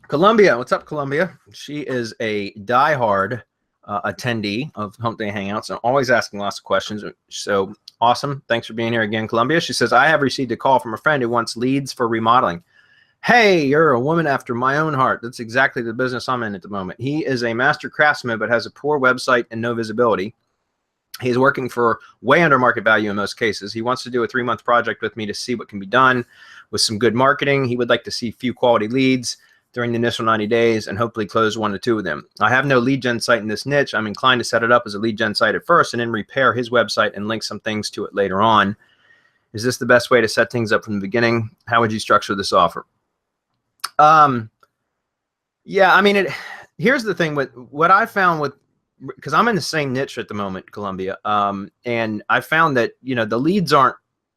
Columbia, what's up, Columbia? She is a diehard attendee of Hump Day Hangouts and always asking lots of questions. So awesome. Thanks for being here again, Columbia. She says, I have received a call from a friend who wants leads for remodeling. Hey, you're a woman after my own heart. That's exactly the business I'm in at the moment. He is a master craftsman, but has a poor website and no visibility. He's working for way under market value in most cases. He wants to do a 3-month project with me to see what can be done with some good marketing. He would like to see few quality leads during the initial 90 days and hopefully close 1 to 2 of them. I have no lead gen site in this niche. I'm inclined to set it up as a lead gen site at first and then repair his website and link some things to it later on. Is this the best way to set things up from the beginning? How would you structure this offer? Yeah, I mean, here's the thing with what I found with, because I'm in the same niche at the moment, Columbia, and I found that, the leads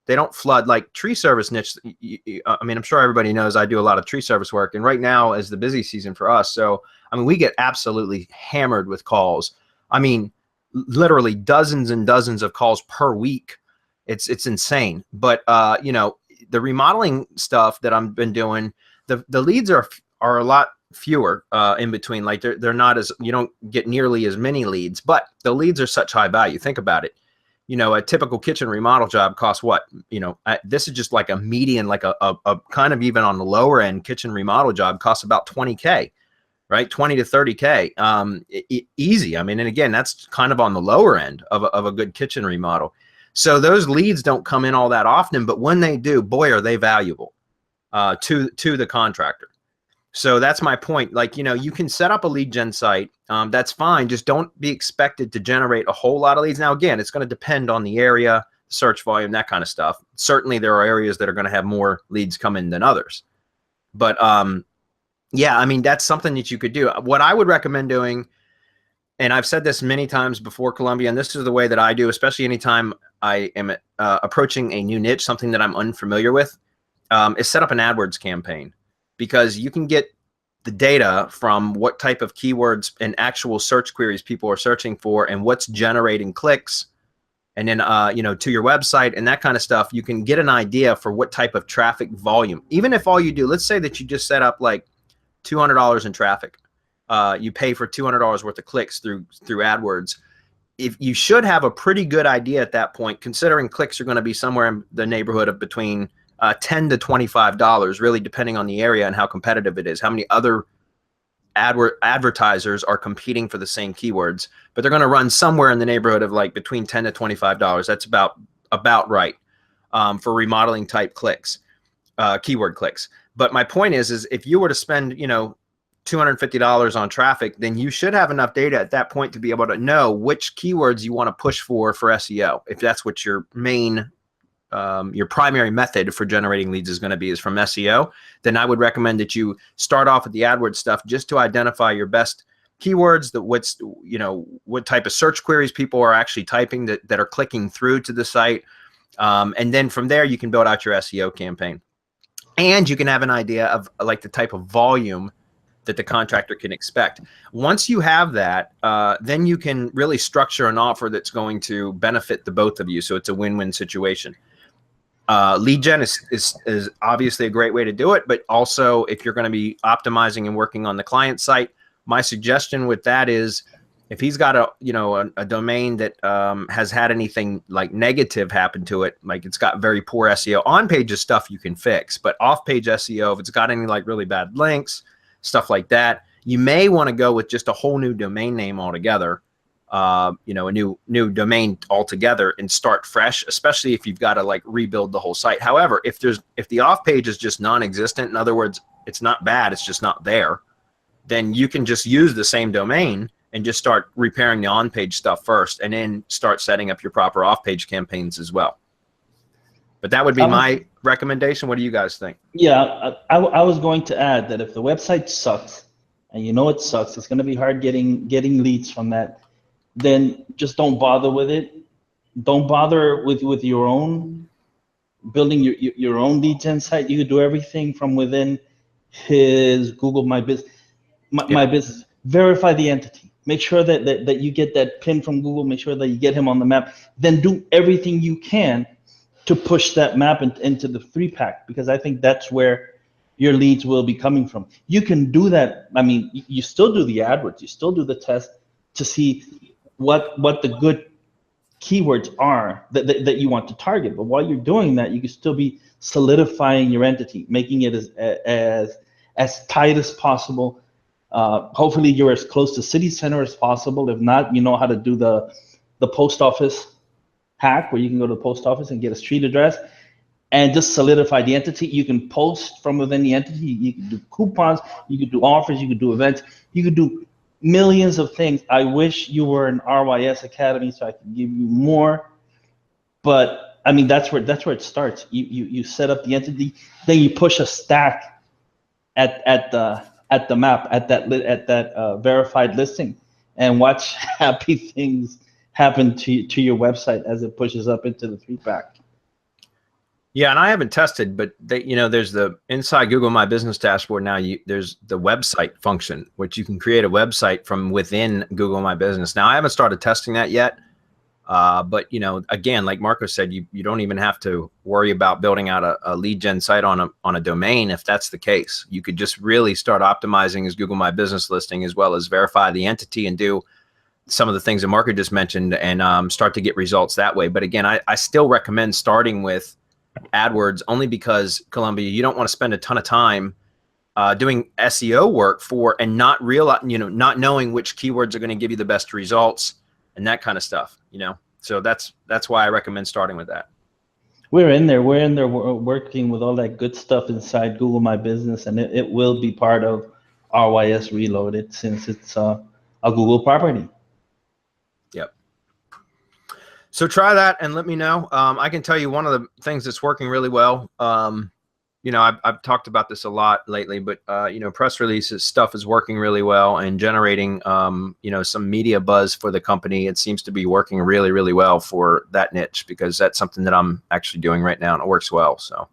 they don't flood like tree service niche. I mean, I'm sure everybody knows I do a lot of tree service work, and right now is the busy season for us. So, I mean, we get absolutely hammered with calls. I mean, literally dozens and dozens of calls per week. It's insane. But the remodeling stuff that I've been doing, the leads are a lot fewer in between. Like they're not as, you don't get nearly as many leads, but the leads are such high value. Think about it. A typical kitchen remodel job costs what? This is just like a median, like a kind of even on the lower end kitchen remodel job costs about 20K, right? 20 to 30K, easy. I mean, and again, that's kind of on the lower end of a good kitchen remodel. So those leads don't come in all that often, but when they do, boy, are they valuable to the contractor. So that's my point. Like, you can set up a lead gen site. That's fine. Just don't be expected to generate a whole lot of leads. Now, again, it's going to depend on the area, search volume, that kind of stuff. Certainly there are areas that are going to have more leads come in than others. But yeah, I mean, that's something that you could do. What I would recommend doing, and I've said this many times before, Columbia, and this is the way that I do, especially anytime I am approaching a new niche, something that I'm unfamiliar with, is set up an AdWords campaign. Because you can get the data from what type of keywords and actual search queries people are searching for and what's generating clicks, and then to your website and that kind of stuff. You can get an idea for what type of traffic volume. Even if all you do, let's say that you just set up like $200 in traffic, you pay for $200 worth of clicks through AdWords. If you should have a pretty good idea at that point, considering clicks are going to be somewhere in the neighborhood of between $10 to $25, really depending on the area and how competitive it is, how many other advertisers are competing for the same keywords, but they're going to run somewhere in the neighborhood of like between $10 to $25. That's about right for remodeling type clicks, keyword clicks. But my point is if you were to spend, $250 on traffic, then you should have enough data at that point to be able to know which keywords you want to push for SEO. If that's what your primary method for generating leads is going to be is from SEO, then I would recommend that you start off with the AdWords stuff just to identify your best keywords, what type of search queries people are actually typing that are clicking through to the site. And then from there, you can build out your SEO campaign. And you can have an idea of like the type of volume that the contractor can expect. Once you have that, then you can really structure an offer that's going to benefit the both of you. So it's a win-win situation. Lead gen is obviously a great way to do it, but also if you're going to be optimizing and working on the client site, my suggestion with that is if he's got a domain that has had anything like negative happen to it, like it's got very poor SEO, on-page is stuff you can fix, but off-page SEO, if it's got any like really bad links, stuff like that, you may want to go with just a whole new domain name altogether. A new domain altogether and start fresh, especially if you've got to like rebuild the whole site. However, if the off page is just non-existent, in other words, it's not bad, it's just not there, then you can just use the same domain and just start repairing the on-page stuff first and then start setting up your proper off-page campaigns as well. But that would be my recommendation. What do you guys think? Yeah, I was going to add that if the website sucks, and it sucks, it's going to be hard getting leads from that, then just don't bother with it. Don't bother with your own building your own lead gen site. You could do everything from within his Google My Business. My Business. Verify the entity. Make sure that you get that pin from Google. Make sure that you get him on the map. Then do everything you can to push that map into the 3-pack, because I think that's where your leads will be coming from. You can do that. I mean, you still do the AdWords, you still do the test to see what the good keywords are that you want to target. But while you're doing that, you can still be solidifying your entity, making it as tight as possible. Hopefully you're as close to city center as possible. If not, you know how to do the post office hack, where you can go to the post office and get a street address and just solidify the entity. You can post from within the entity. You can do coupons, you can do offers, you can do events, you can do millions of things. I wish you were an RYS Academy so I could give you more, but I mean, that's where it starts. You set up the entity, then you push a stack at the map, at that verified listing, and watch happy things happen to your website as it pushes up into the 3-pack. Yeah, and I haven't tested, but there's the inside Google My Business dashboard now. There's the website function, which you can create a website from within Google My Business. Now, I haven't started testing that yet, but again, like Marco said, you don't even have to worry about building out a lead gen site on a domain. If that's the case, you could just really start optimizing as Google My Business listing, as well as verify the entity and do some of the things that Marco just mentioned, and start to get results that way. But again, I still recommend starting with AdWords, only because, Columbia, you don't want to spend a ton of time doing SEO work and not not knowing which keywords are going to give you the best results and that kind of stuff. So that's why I recommend starting with that. We're in there working with all that good stuff inside Google My Business, and it will be part of RYS Reloaded, since it's a Google property. Yep. So try that and let me know. I can tell you one of the things that's working really well. I've talked about this a lot lately, but press releases stuff is working really well and generating some media buzz for the company. It seems to be working really, really well for that niche, because that's something that I'm actually doing right now and it works well. So.